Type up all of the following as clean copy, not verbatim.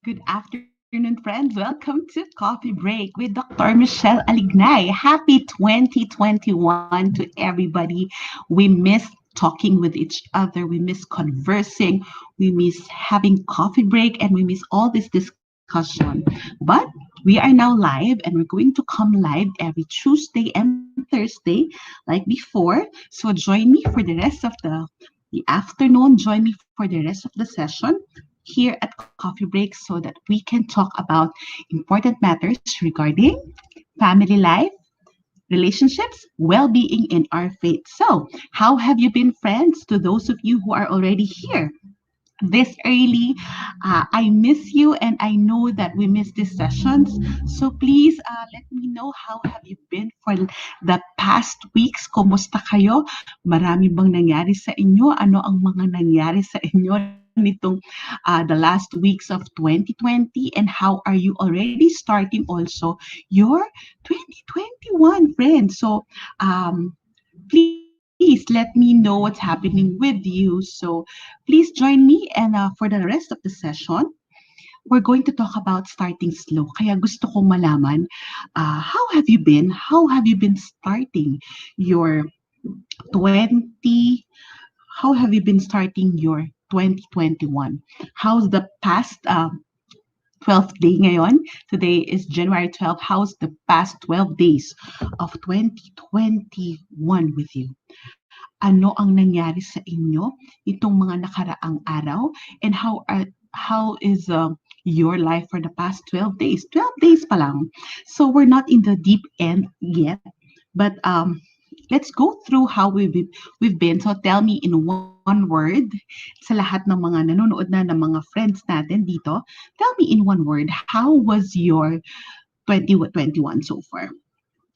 Good afternoon, friends. Welcome to Coffee Break with Dr. Michelle Alignay. Happy 2021 to everybody. We miss talking with each other. We miss conversing. We miss having coffee break and we miss all this discussion. But we are now live and we're going to come live every Tuesday and Thursday like before. So join me for the rest of the afternoon. Join me for the rest of the session here at Coffee Break so that we can talk about important matters regarding family life, relationships, well being, and our faith. So, how have you been, friends, to those of you who are already here? This early. I miss you and I know that we miss these sessions. So please let me know how have you been for the past weeks. Kumusta kayo? Marami bang nangyari sa inyo? Ano ang mga nangyari sa inyo nitong the last weeks of 2020 and how are you already starting also your 2021 friends? So please let me know what's happening with you. So please join me and for the rest of the session, we're going to talk about starting slow. Kaya gusto kong malaman, how have you been? How have you been starting your 20, how have you been starting your 2021? How's the past 12th day ngayon? Today is January 12th. How's the past 12 days of 2021 with you? Ano ang nangyari sa inyo itong mga nakaraang araw and how is your life for the past 12 days? 12 days pa lang. So we're not in the deep end yet, but let's go through how we've been. So tell me in one word sa lahat ng mga nanonood na ng mga friends natin dito, tell me in one word, how was your 2021 so far?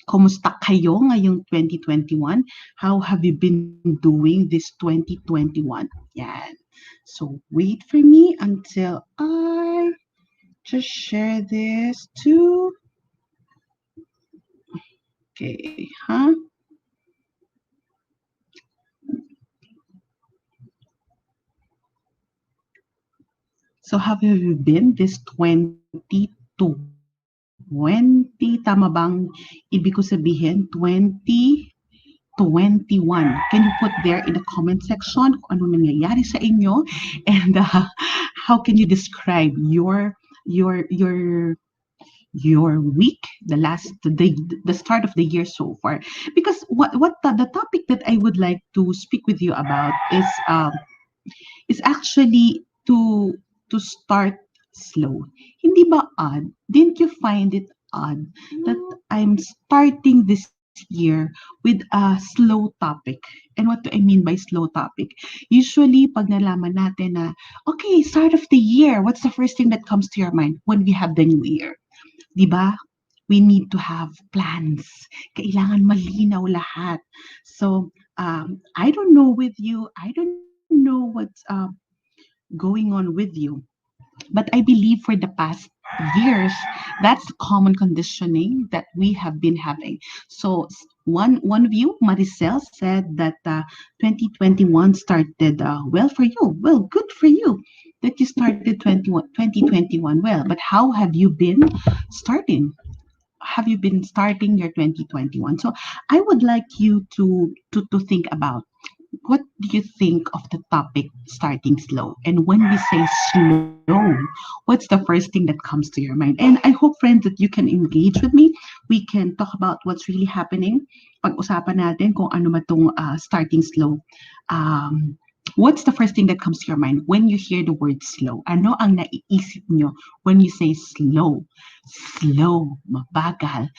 Kumusta kayo ngayong 2021? How have you been doing this 2021? Yan. So wait for me until I just share this to, okay, huh? So how have you been this 2020? Tama bang ibig ko sabihin? 2021. Can you put there in the comment section kung ano nangyayari sa inyo and how can you describe your your your week, the start of the year so far? Because what the topic that I would like to speak with you about is actually to start slow. Hindi ba odd? Didn't you find it odd that I'm starting this year with a slow topic? And what do I mean by slow topic? Usually, pag nalaman natin na, okay, start of the year, what's the first thing that comes to your mind when we have the new year? Di ba? We need to have plans. Kailangan malinaw lahat. So, I don't know with you. I don't know what's going on with you. But I believe for the past years, that's the common conditioning that we have been having. So one of you, Maricel, said that 2021 started well for you. Well, good for you that you started 2021 well. But how have you been starting? Have you been starting your 2021? So I would like you to think about what do you think of the topic starting slow? And when we say slow, what's the first thing that comes to your mind? And I hope, friends, that you can engage with me. We can talk about what's really happening. Pag-usapan natin kung ano ba tong starting slow. What's the first thing that comes to your mind when you hear the word slow? Ano ang naiisip nyo when you say slow? Slow, mabagal.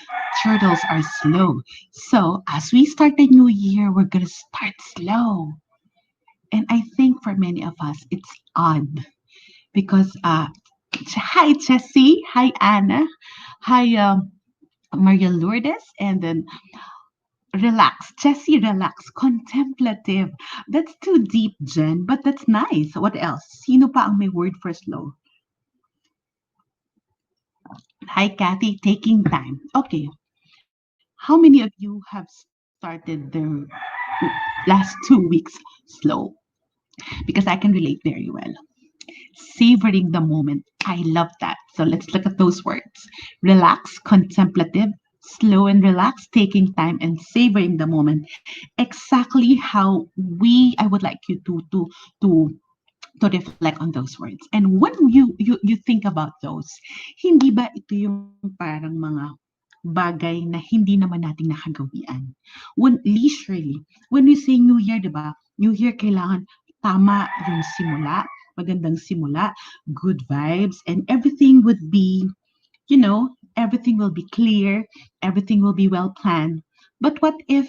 Turtles are slow. So, as we start the new year, we're going to start slow. And I think for many of us, it's odd because, hi, Jessie. Hi, Anna. Hi, Maria Lourdes. And then, relax. Jessie, relax. Contemplative. That's too deep, Jen, but that's nice. What else? Sino pa ang may word for slow? Hi, Kathy. Taking time. Okay. How many of you have started their last 2 weeks slow? Because I can relate very well. Savoring the moment. I love that. So let's look at those words. Relax, contemplative, slow and relaxed, taking time and savoring the moment. Exactly how I would like you to to reflect on those words. And when you think about those, hindi ba ito yung parang mga bagay na hindi naman nating nakagawian? When leisurely, when we say New Year, di ba? New Year kailangan tama yung simula, magandang simula, good vibes, and everything would be, everything will be clear, everything will be well planned. But what if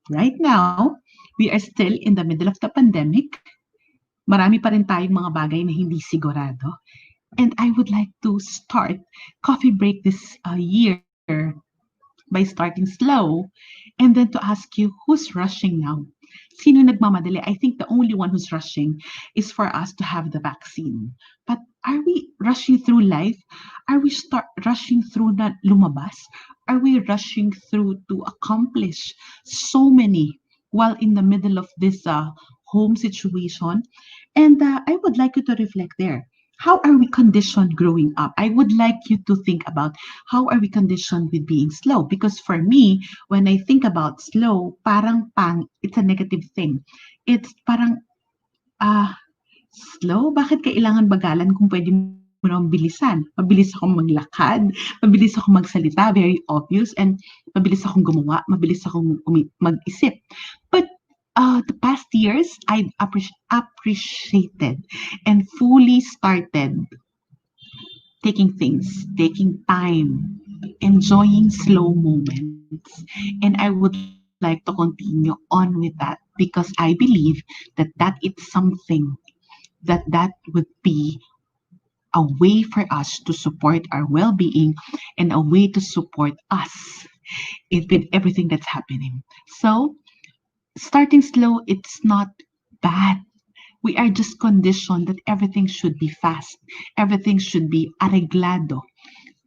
right now we are still in the middle of the pandemic? Marami pa rin tayong mga bagay na hindi sigurado. And I would like to start coffee break this year by starting slow and then to ask you who's rushing now? Sino nagmamadali? I think the only one who's rushing is for us to have the vaccine. But are we rushing through life? Are we rushing through na lumabas? Are we rushing through to accomplish so many while in the middle of this home situation? And I would like you to reflect there. How are we conditioned growing up? I would like you to think about how are we conditioned with being slow? Because for me, when I think about slow, parang it's a negative thing. It's parang, ah, slow? Bakit kailangan bagalan kung pwede mo naman bilisan? Mabilis akong maglakad, mabilis akong magsalita, very obvious, and mabilis akong gumawa, mabilis akong mag-isip. But the past years, I appreciated and fully started taking time, enjoying slow moments. And I would like to continue on with that because I believe that is something that would be a way for us to support our well-being and a way to support us with everything that's happening. So starting slow, it's not bad. We are just conditioned that everything should be fast. Everything should be areglado.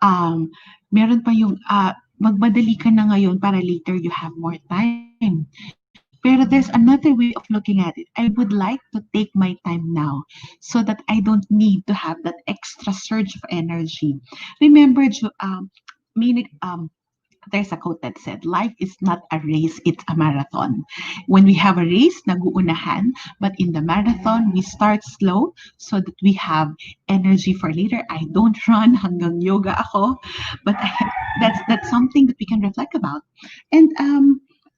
Um, Meron pa yung magmadali ka na ngayon para later you have more time. Pero there's another way of looking at it. I would like to take my time now so that I don't need to have that extra surge of energy. Remember, there's a quote that said, life is not a race, it's a marathon. When we have a race, naguunahan, but in the marathon, we start slow so that we have energy for later. I don't run hanggang yoga ako, but that's something that we can reflect about. And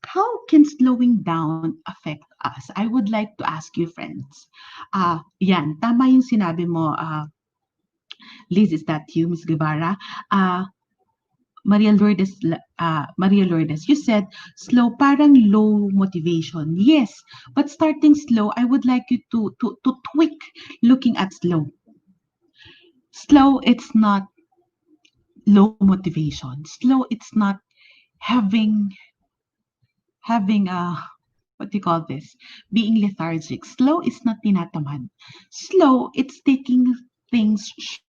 how can slowing down affect us? I would like to ask you, friends. Yan, tama yung sinabi mo, Liz, is that you, Miss Guevara? Uh, Maria Lourdes, you said slow, parang low motivation. Yes, but starting slow, I would like you to tweak looking at slow. Slow, it's not low motivation. Slow, it's not having what do you call this? Being lethargic. Slow is not tinatamad. Slow, it's taking things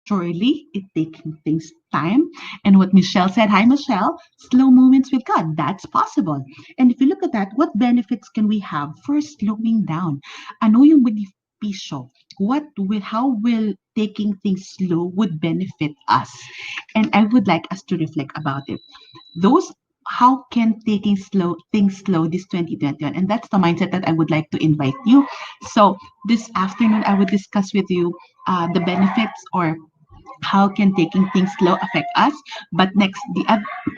surely, it taking things time. And what Michelle said, hi Michelle, slow moments with God. That's possible. And if you look at that, what benefits can we have for slowing down? Ano yung beneficio? How will taking things slow would benefit us? And I would like us to reflect about it. Those how can taking things slow this 2021, and that's the mindset that I would like to invite you. So this afternoon I would discuss with you the benefits or how can taking things slow affect us. But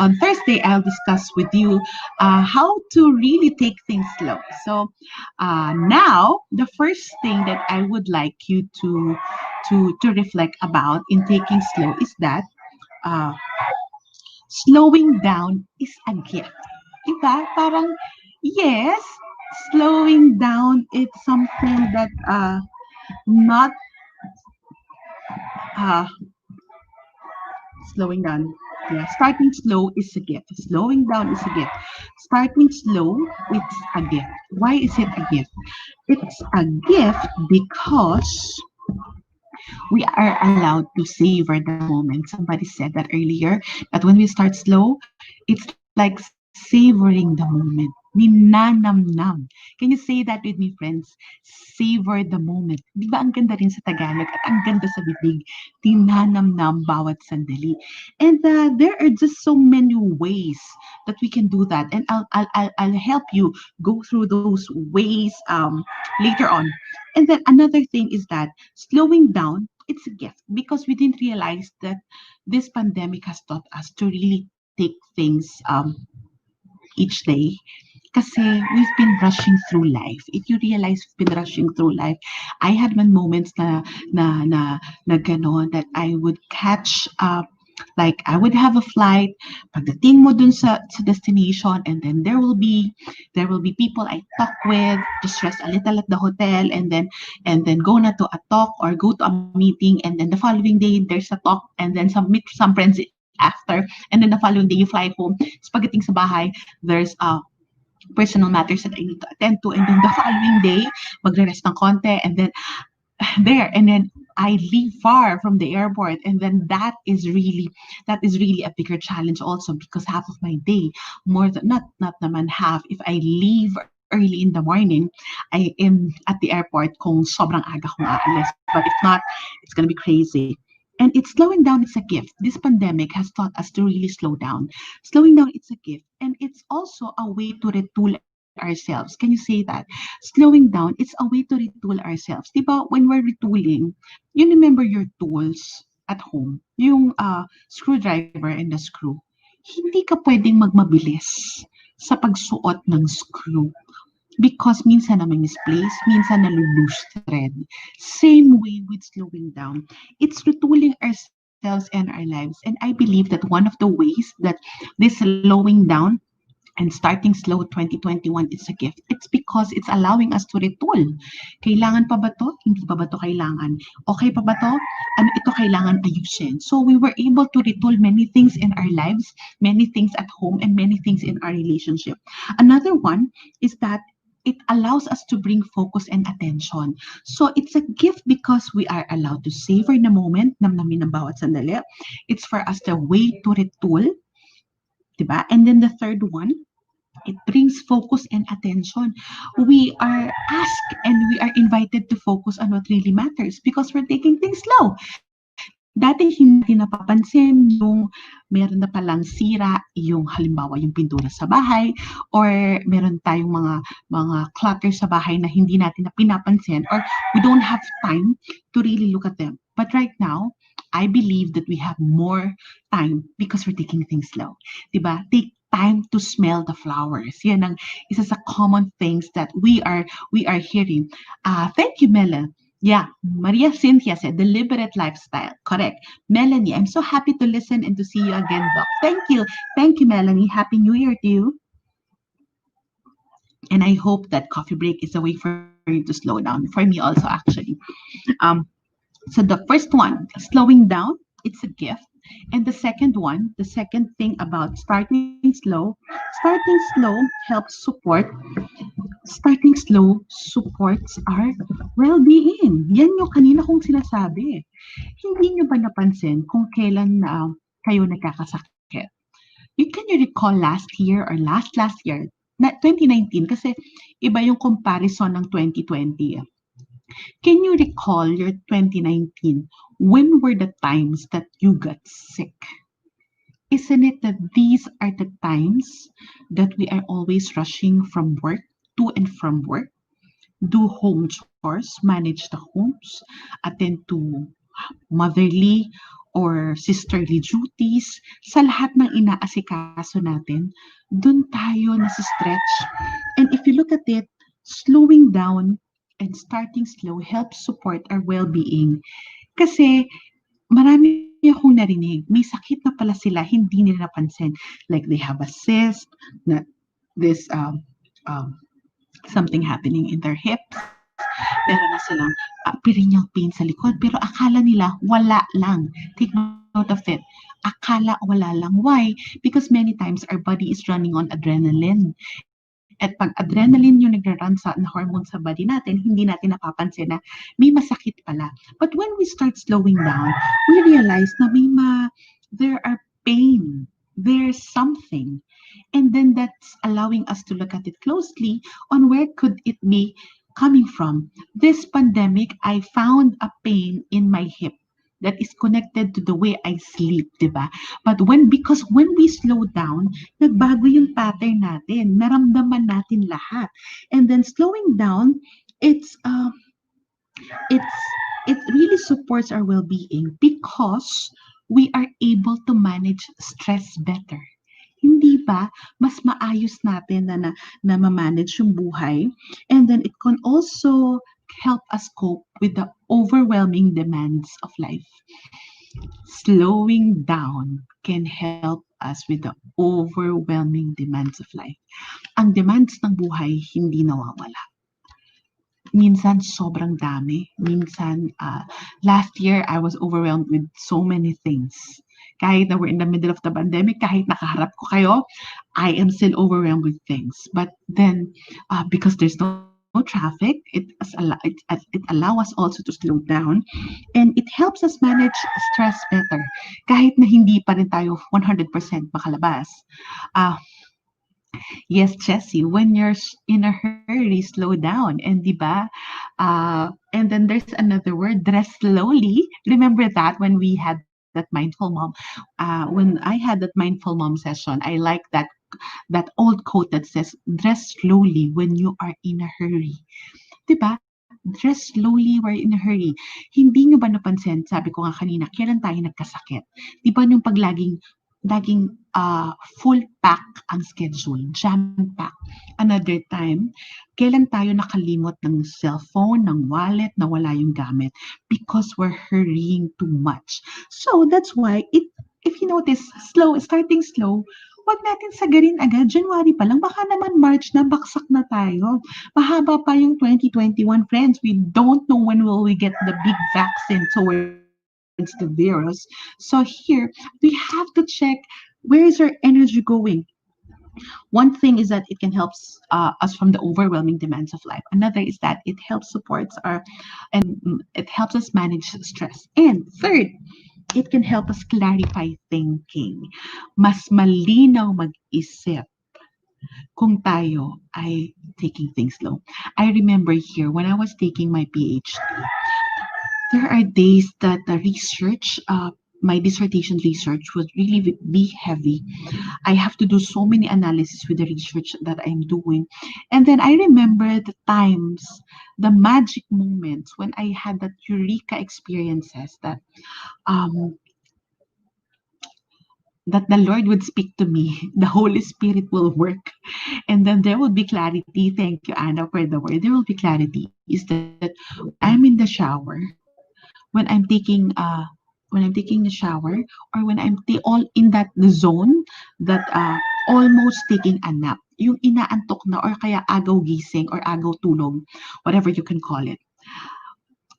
on Thursday I'll discuss with you how to really take things slow. So now the first thing that I would like you to reflect about in taking slow is that uh, slowing down is a gift. Diba? Parang, yes, slowing down is something that not uh, slowing down. Yeah, starting slow is a gift. Slowing down is a gift. Starting slow, it's a gift. Why is it a gift? It's a gift because we are allowed to savor the moment. Somebody said that earlier, that when we start slow, it's like savoring savoring the moment. Ninanamnam. Can you say that with me, friends? Savor the moment. Di ba ang ganda rin sa Tagalog at ang ganda sa bibig? Ninanamnam bawat sandali. And there are just so many ways that we can do that. And I'll help you go through those ways later on. And then another thing is that slowing down, it's a gift because we didn't realize that this pandemic has taught us to really take things each day. Kasi we've been rushing through life. If you realize we've been rushing through life, I had my moments na gano'n that I would catch up. Like I would have a flight, pagdating mo dun sa destination, and then there will be people I talk with, just rest a little at the hotel, and then go na to a talk or go to a meeting, and then the following day there's a talk, and then meet some friends after, and then the following day you fly home. Tapos pagdating sa bahay, there's personal matters that I need to attend to, and then the following day, magre-rest ng konti, and then there, and then I leave far from the airport, and then that is really a bigger challenge also because half of my day, more than not naman half, if I leave early in the morning, I am at the airport kung sobrang aga kong aalis. But if not, it's gonna be crazy. And it's slowing down, it's a gift. This pandemic has taught us to really slow down. Slowing down, it's a gift. And it's also a way to retool ourselves. Can you say that? Slowing down, it's a way to retool ourselves. Diba, when we're retooling, you remember your tools at home, yung screwdriver and the screw. Hindi ka pwedeng magmabilis sa pagsuot ng screw. Because minsan na may misplace, minsan na loose thread. Same way with slowing down. It's retooling ourselves and our lives. And I believe that one of the ways that this slowing down and starting slow 2021 is a gift. It's because it's allowing us to retool. Kailangan pa ba to? Hindi pa ba to kailangan? Okay pa ba to? Ano ito kailangan ayusin? So we were able to retool many things in our lives, many things at home, and many things in our relationship. Another one is that it allows us to bring focus and attention. So it's a gift because we are allowed to savor the moment, namnamin ng bawat sandali. It's for us the way to retool, diba? And then the third one, it brings focus and attention. We are asked and we are invited to focus on what really matters because we're taking things slow. Dati hindi natin napapansin yung meron na palang sira, yung halimbawa yung pintura sa bahay, or meron tayong mga clutter sa bahay na hindi natin na pinapansin, or we don't have time to really look at them. But right now, I believe that we have more time because we're taking things slow. Diba? Take time to smell the flowers. Yan ang isa sa common things that we are hearing. Thank you, Mela. Yeah, Maria Cynthia said deliberate lifestyle. Correct. Melanie, I'm so happy to listen and to see you again, Doc. Thank you. Thank you, Melanie. Happy New Year to you. And I hope that coffee break is a way for you to slow down. For me also, actually. Um, so the first one, slowing down, it's a gift. And the second thing about starting slow helps starting slow supports our well-being. Yan yung kanina kong sinasabi. Hindi nyo ba napansin kung kailan kayo nagkakasakit? Can you recall last year or last year, 2019, kasi iba yung comparison ng 2020. Can you recall your 2019? When were the times that you got sick? Isn't it that these are the times that we are always rushing from work, to and from work, do home chores, manage the homes, attend to motherly or sisterly duties, sa lahat ng inaasikaso natin, dun tayo nasi-stretch. And if you look at it, slowing down and starting slow helps support our well-being. Kasi marami akong narinig, may sakit na pala sila, hindi nila napansin. Like they have a cyst, na this something happening in their hips, meron na silang perineal pain sa likod, pero akala nila wala lang. Take note of it. Akala wala lang. Why? Because many times our body is running on adrenaline. At pag adrenaline yung nagra-run na hormone sa body natin, hindi natin napapansin na may masakit pala. But when we start slowing down, we realize na there are pain there's something. And then that's allowing us to look at it closely on where could it be coming from. This pandemic, I found a pain in my hip that is connected to the way I sleep, di ba? But because when we slow down, nagbago yung pattern natin. Naramdaman natin lahat. And then slowing down, it's it's it really supports our well-being because we are able to manage stress better. Hindi ba mas maayos natin na ma-manage yung buhay, and then it can also help us cope with the overwhelming demands of life. Slowing down can help us with the overwhelming demands of life. Ang demands ng buhay hindi nawawala. Minsan sobrang dami. Minsan, last year I was overwhelmed with so many things. Kahit na we're in the middle of the pandemic, kahit nakaharap ko kayo, I am still overwhelmed with things. But then, because there's no traffic, it allows us also to slow down, and it helps us manage stress better. Kahit na hindi pa rin tayo 100% makalabas. Uh, Yes, Jessie, when you're in a hurry, slow down. And di ba? And then there's another word, dress slowly. Remember that when we had that mindful mom? When I had that mindful mom session, I like that old quote that says, dress slowly when you are in a hurry. 'Di ba? Dress slowly, we're in a hurry. Hindi niyo ba napansin, sabi ko nga kanina, kailan tayo nagkasakit? 'Di ba yung laging full pack ang schedule, jam pack. Another time, kailan tayo nakalimot ng cellphone, ng wallet, nawala yung gamit? Because we're hurrying too much. So that's why if you notice, starting slow, wag natin sagarin agad. January pa lang, baka naman March na, baksak na tayo. Mahaba pa yung 2021, friends. We don't know when will we get the big vaccine towards the virus. So here, we have to check where is our energy going. One thing is that it can help us from the overwhelming demands of life. Another is that it helps supports our it helps us manage stress. And third, it can help us clarify thinking. Mas malinaw mag-isip kung tayo ay taking things slow. I remember here when I was taking my PhD, there are days that the research, my dissertation research would really be heavy. I have to do so many analysis with the research that I'm doing. And then I remember the times, the magic moments when I had that eureka experiences um, that the Lord would speak to me, the Holy Spirit will work, and then there will be clarity. Thank you, Anna, for the word. There will be clarity. Is that when I'm in the shower, when I'm taking when I'm taking a shower, or when I'm all in that zone that almost taking a nap, yung inaantok na or kaya agaw gising or agaw tulog, whatever you can call it.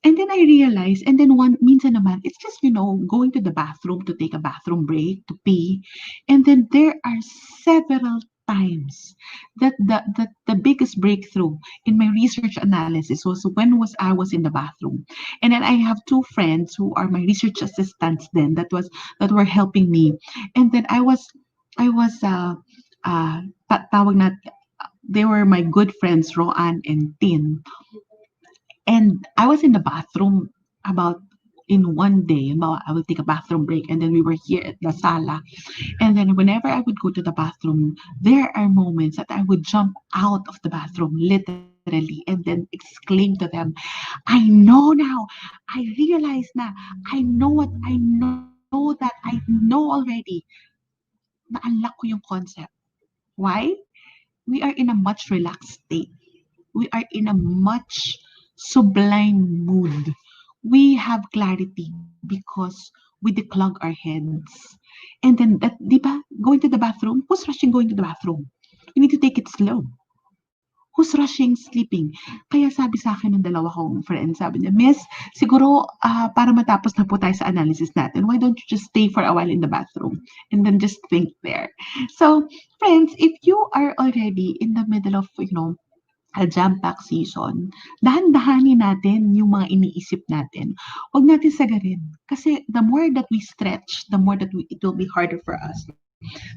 And then I realized, and then minsan naman, it's just, going to the bathroom to take a bathroom break, to pee. And then there are several times that the biggest breakthrough in my research analysis was when I was in the bathroom. And then I have two friends who are my research assistants then that were helping me. And then I was tawag na, they were my good friends, Roan and Tin. And I was in the bathroom about in one day, I will take a bathroom break, and then we were here at the sala. And then whenever I would go to the bathroom, there are moments that I would jump out of the bathroom, literally, and then exclaim to them, I know now, I realize na, I know that, I know already, na-unlock ko yung concept. Why? We are in a much relaxed state. We are in a much sublime mood. We have clarity because we declog our heads. And then, di ba, going to the bathroom, who's rushing going to the bathroom? You need to take it slow. Who's rushing sleeping? Kaya sabi sa akin ng dalawa kong friends, sabi niya, Miss, siguro para matapos na po tayo sa analysis natin, why don't you just stay for a while in the bathroom and then just think there? So, friends, if you are already in the middle of, a jam-pack season, dahan-dahanin natin yung mga iniisip natin. Huwag natin sagarin. Kasi the more that we stretch, the more that it will be harder for us.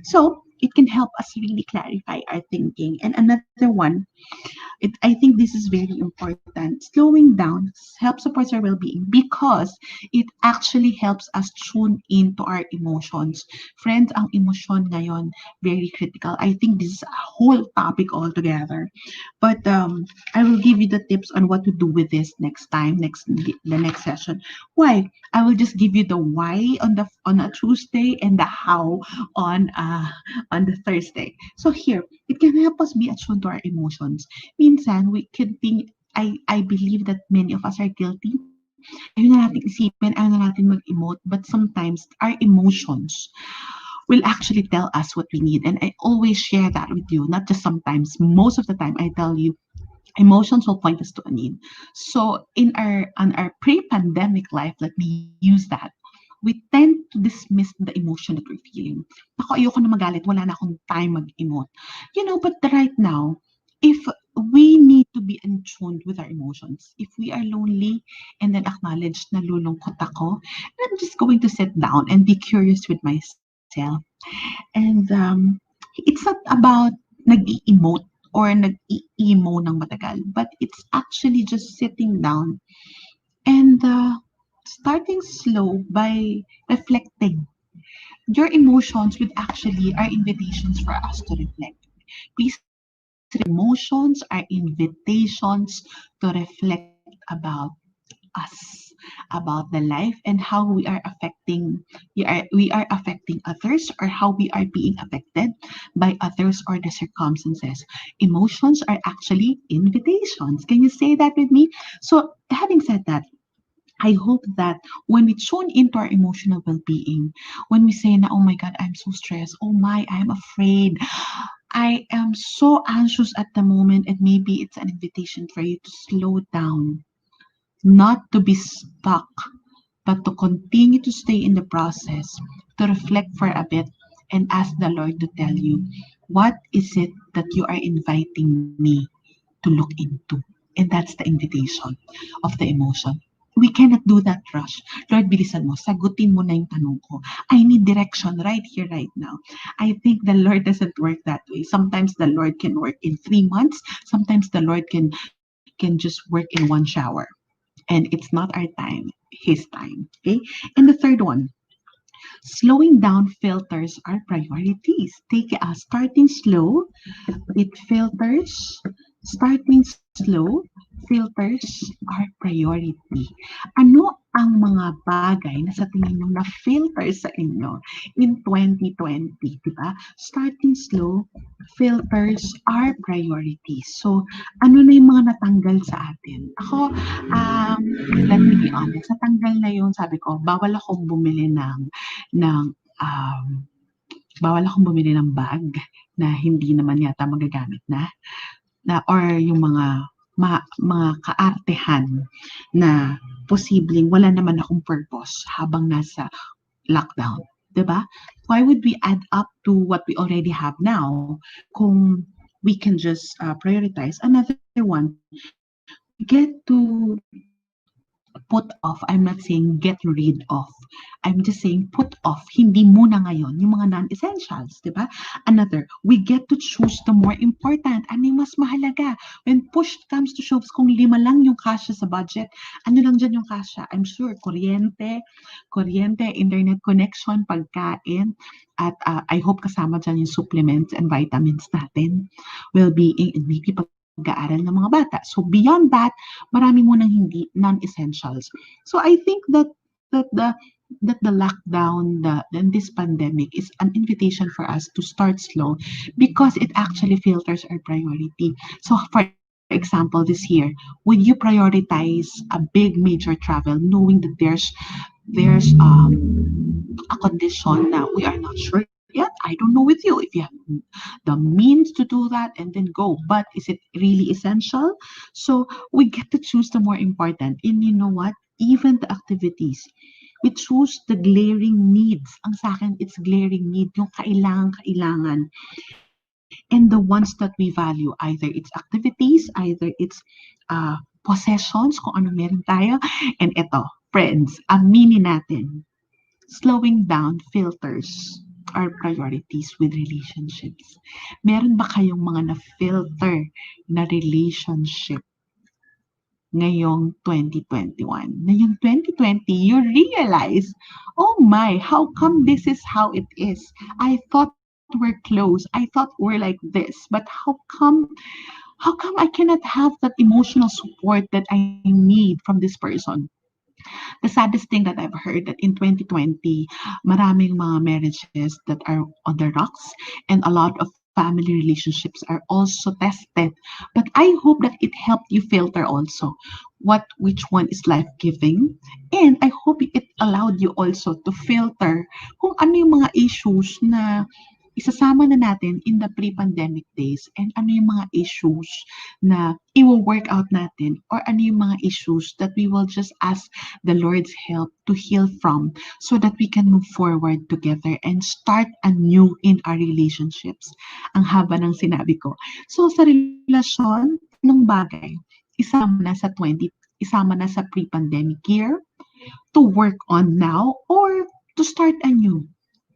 So it can help us really clarify our thinking. And another one, I think this is very important. Slowing down helps support our well-being because it actually helps us tune into our emotions. Friends, ang emosyon ngayon, very critical. I think this is a whole topic altogether. But I will give you the tips on what to do with this next time, the next session. Why? I will just give you the why on a Tuesday and the how on the Thursday. So here, it can help us be attuned to our emotions. Minsan, we can think, I believe that many of us are guilty. Ayaw na natin isipin, ayaw na natin mag-emote, but sometimes our emotions will actually tell us what we need. And I always share that with you, not just sometimes. Most of the time, I tell you, emotions will point us to a need. So in our pre-pandemic life, let me use that. We tend to dismiss the emotion that we're feeling. Ako, ayoko na magalit, wala na akong time mag-emote. But right now, if we need to be in tune with our emotions, if we are lonely and then acknowledge na lulungkot ako, I'm just going to sit down and be curious with myself. And it's not about nag-i-emote or nag-i-emo ng matagal, but it's actually just sitting down and starting slow by reflecting. Your emotions would actually are invitations for us to reflect. Please remember, emotions are invitations to reflect about us, about the life and how we are affecting others, or how we are being affected by others or the circumstances. Emotions are actually invitations. Can you say that with me? So having said that, I hope that when we tune into our emotional well-being, when we say na, oh my God, I'm so stressed. Oh my, I'm afraid. I am so anxious at the moment, and maybe it's an invitation for you to slow down, not to be stuck, but to continue to stay in the process, to reflect for a bit and ask the Lord to tell you, what is it that you are inviting me to look into? And that's the invitation of the emotion. We cannot do that rush. Lord, bilisan mo. Sagutin mo na yung tanong ko. I need direction right here, right now. I think the Lord doesn't work that way. Sometimes the Lord can work in 3 months. Sometimes the Lord can just work in one shower. And it's not our time, His time. Okay? And the third one, slowing down filters our priorities. Take starting slow, it filters, starting slow, filters our priority. Ano ang mga bagay na sa tingin nyo na filter sa inyo in 2020, di ba? Starting slow, filters our priorities. So, ano na yung mga natanggal sa atin? Ako, let me be honest, natanggal na yung sabi ko, ng um, bawal akong bumili ng bag na hindi naman yata magagamit na or yung mga kaartehan na posibleng wala naman akong purpose habang nasa lockdown, 'di ba? Why would we add up to what we already have now kung we can just prioritize another one? We get to put off. I'm not saying get rid of. I'm just saying put off. Hindi muna ngayon yung mga non-essentials, 'di ba? Another, we get to choose the more important. Ano yung mas mahalaga? When push comes to shoves, kung 5 lang yung kasya sa budget, ano lang dyan yung kasya? I'm sure kuryente, internet connection, pagkain, at I hope kasama dyan yung supplements and vitamins natin, well-being, and maybe pag-aaral ng mga bata. So beyond that, marami munang hindi non-essentials. So I think that the lockdown, and this pandemic is an invitation for us to start slow because it actually filters our priority. So for example, this year, would you prioritize a big major travel knowing that there's a condition that we are not sure yet? I don't know with you if you have the means to do that and then go, but is it really essential? So we get to choose the more important. And you know what? Even the activities, we choose the glaring needs. Ang sa akin, it's glaring need, yung kailangan. And the ones that we value, either it's activities, either it's possessions, kung ano meron tayo. And ito, friends, aminin natin, slowing down filters. our priorities with relationships? Meron ba kayong mga na-filter na relationship ngayong 2021? Ngayong 2020, you realize, oh my, how come this is how it is? I thought we're close. I thought we're like this, but how come I cannot have that emotional support that I need from this person? The saddest thing that I've heard that in 2020, maraming mga marriages that are on the rocks and a lot of family relationships are also tested. But I hope that it helped you filter also which one is life-giving. And I hope it allowed you also to filter kung ano yung mga issues na isasama na natin in the pre-pandemic days and ano yung mga issues na i-work out natin or ano yung mga issues that we will just ask the Lord's help to heal from so that we can move forward together and start anew in our relationships. Ang haba ng sinabi ko. So sa relasyon, tatlong bagay. Isama na sa 20, isama na sa pre-pandemic year, to work on now or to start anew,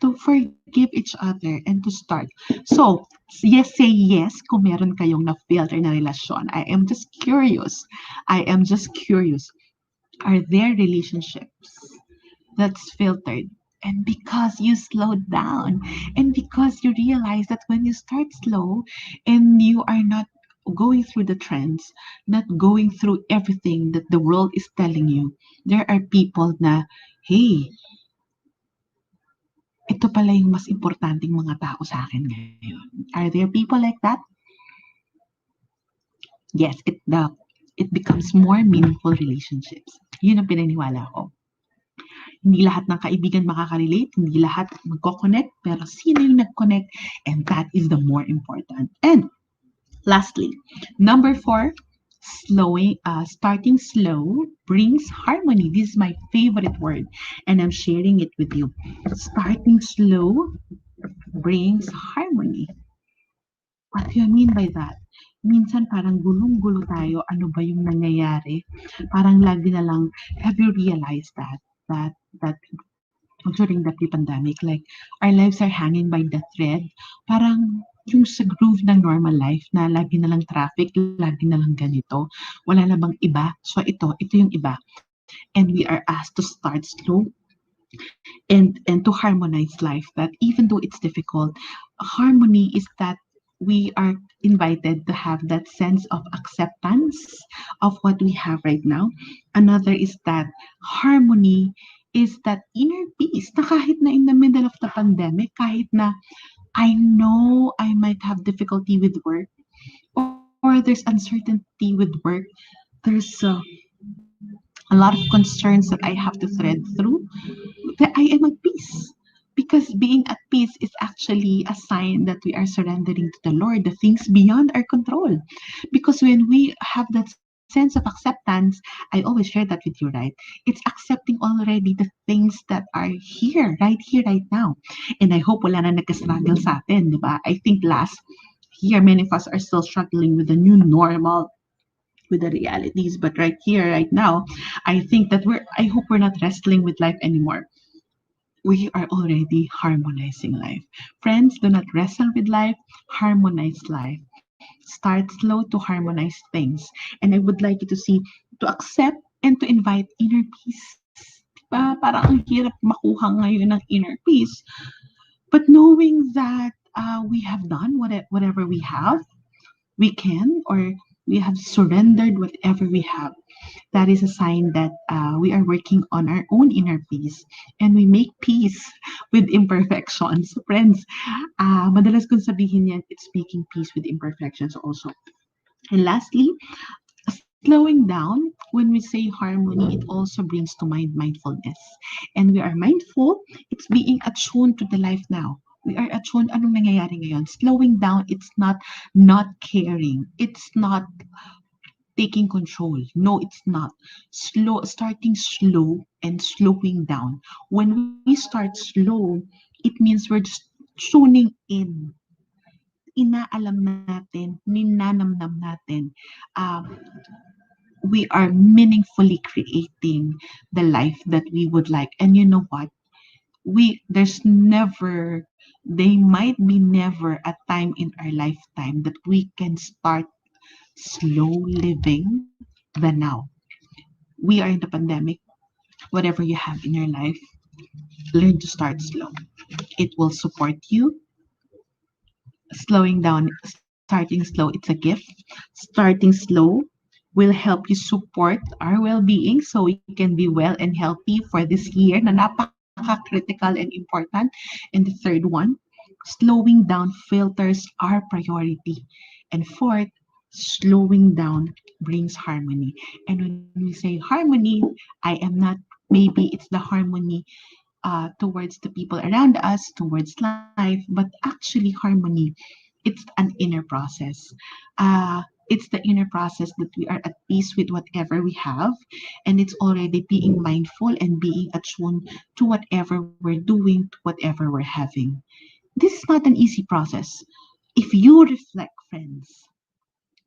to forgive each other and to start. So, yes, say yes kung meron kayong na-filter na relasyon. I am just curious. I am just curious. Are there relationships that's filtered? And because you slowed down, and because you realize that when you start slow and you are not going through the trends, not going through everything that the world is telling you, there are people na, hey, ito pala yung mas importanteng mga tao sa akin ngayon. Are there people like that? Yes, it becomes more meaningful relationships. Yun ang pinaniwala ko. Hindi lahat ng kaibigan makaka-relate, hindi lahat magko-connect, pero sino yung nag-connect, and that is the more important. And lastly, number 4, starting slow brings harmony. This is my favorite word, and I'm sharing it with you. Starting slow brings harmony. What do you mean by that? Minsan parang gulong-gulo tayo, ano ba yung nangyayari? Parang lagi na lang, have you realized that during the pre-pandemic, like, our lives are hanging by the thread. Parang yung sa groove ng normal life na lagi na lang traffic, lagi na lang ganito, wala na bang iba? So ito yung iba. And we are asked to start slow and to harmonize life, that even though it's difficult, harmony is that we are invited to have that sense of acceptance of what we have right now. Another is that harmony is that inner peace na kahit na in the middle of the pandemic, kahit na I know I might have difficulty with work or there's uncertainty with work, there's a lot of concerns that I have to thread through, that I am at peace. Because being at peace is actually a sign that we are surrendering to the Lord, the things beyond our control. Because when we have that sense of acceptance, I always share that with you, right? It's accepting already the things that are here, right now. And I hope wala na nagka-struggle sa atin, di ba? I think last year, many of us are still struggling with the new normal, with the realities. But right here, right now, I think that I hope we're not wrestling with life anymore. We are already harmonizing life. Friends, do not wrestle with life, harmonize life. Start slow to harmonize things. And I would like you to see, to accept and to invite inner peace. Diba? Parang ang hirap makuha ngayon ng inner peace. But knowing that we have done whatever we have, we can, or we have surrendered whatever we have, that is a sign that we are working on our own inner peace and we make peace with imperfections. Friends, madalas kong sabihin yan, it's making peace with imperfections also. And lastly, slowing down, when we say harmony, it also brings to mind mindfulness. And we are mindful, it's being attuned to the life now. We are attuned, anong nangyayari ngayon? Slowing down, it's not caring. It's not taking control. No, it's not. Starting slow and slowing down. When we start slow, it means we're just tuning in. Inaalam natin, ninanamnam natin. We are meaningfully creating the life that we would like. And you know what? there's never, they might be never a time in our lifetime that we can start slow living than now. We are in the pandemic. Whatever you have in your life, learn to start slow. It will support you. Slowing down, starting slow, it's a gift. Starting slow will help you support our well-being so we can be well and healthy for this year na napaka-critical and important. And the third one, slowing down filters our priority. And fourth, slowing down brings harmony. And when we say harmony, I am not, maybe it's the harmony towards the people around us, towards life, but actually harmony, it's an inner process. It's the inner process that we are at peace with whatever we have, and it's already being mindful and being attuned to whatever we're doing, to whatever we're having. This is not an easy process. If you reflect, friends,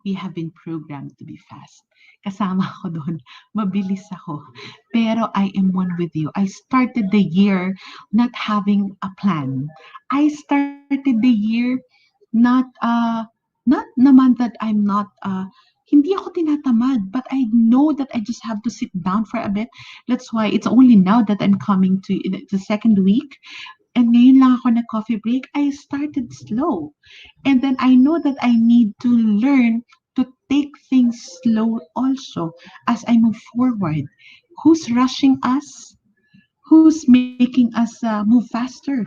we have been programmed to be fast. Kasama ako doon. Mabilis ako. Pero I am one with you. I started the year not having a plan. I started the year not not naman that I'm not hindi ako tinatamad, but I know that I just have to sit down for a bit. That's why it's only now that I'm coming to the second week. And ngayon lang ako nag-coffee break, I started slow. And then I know that I need to learn to take things slow also as I move forward. Who's rushing us? Who's making us move faster?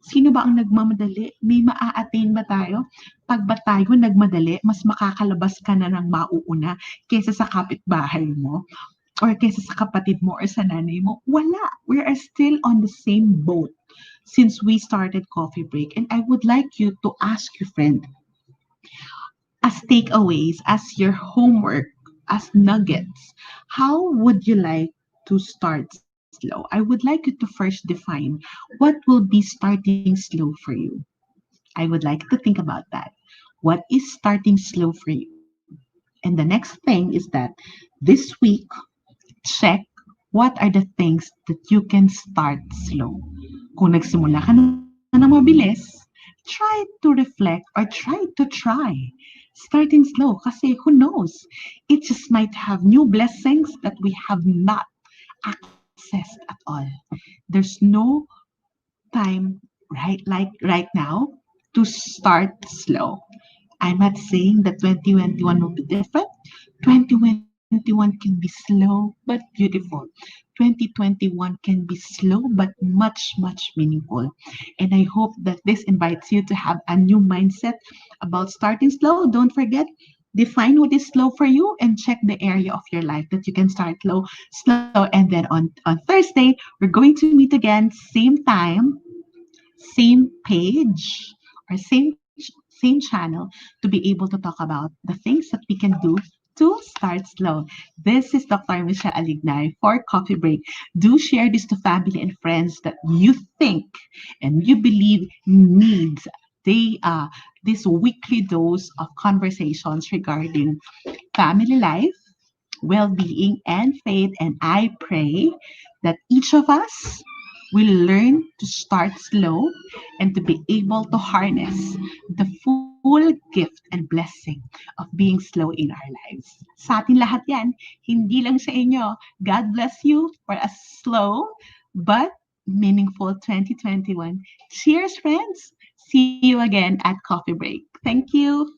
Sino ba ang nagmamadali? May maa-attain ba tayo? Pag ba tayo nagmadali, mas makakalabas ka na ng mauuna kaysa sa kapitbahay mo or kaysa sa kapatid mo or sa nanay mo? Wala. We are still on the same boat since we started coffee break. And I would like you to ask your friend, as takeaways, as your homework, as nuggets, how would you like to start slow? I would like you to first define what will be starting slow for you. I would like to think about that. What is starting slow for you? And the next thing is that this week, check what are the things that you can start slow. Kung nagsimula ka na ng mabilis, try to reflect or try starting slow kasi who knows? It just might have new blessings that we have not accessed at all. There's no time right now to start slow. I'm not saying that 2021 will be different. 2021 can be slow but beautiful. 2021 can be slow but much meaningful. And I hope that this invites you to have a new mindset about starting slow. Don't forget, define what is slow for you and check the area of your life that you can start slow. And then on Thursday, we're going to meet again, same time, same page or same channel to be able to talk about the things that we can do to start slow. This is Dr. Michelle Alignay for Coffee Break. Do share this to family and friends that you think and you believe needs this weekly dose of conversations regarding family life, well being, and faith. And I pray that each of us will learn to start slow and to be able to harness the full gift and blessing of being slow in our lives. Sa atin lahat yan, hindi lang sa inyo. God bless you for a slow but meaningful 2021. Cheers, friends! See you again at Coffee Break. Thank you.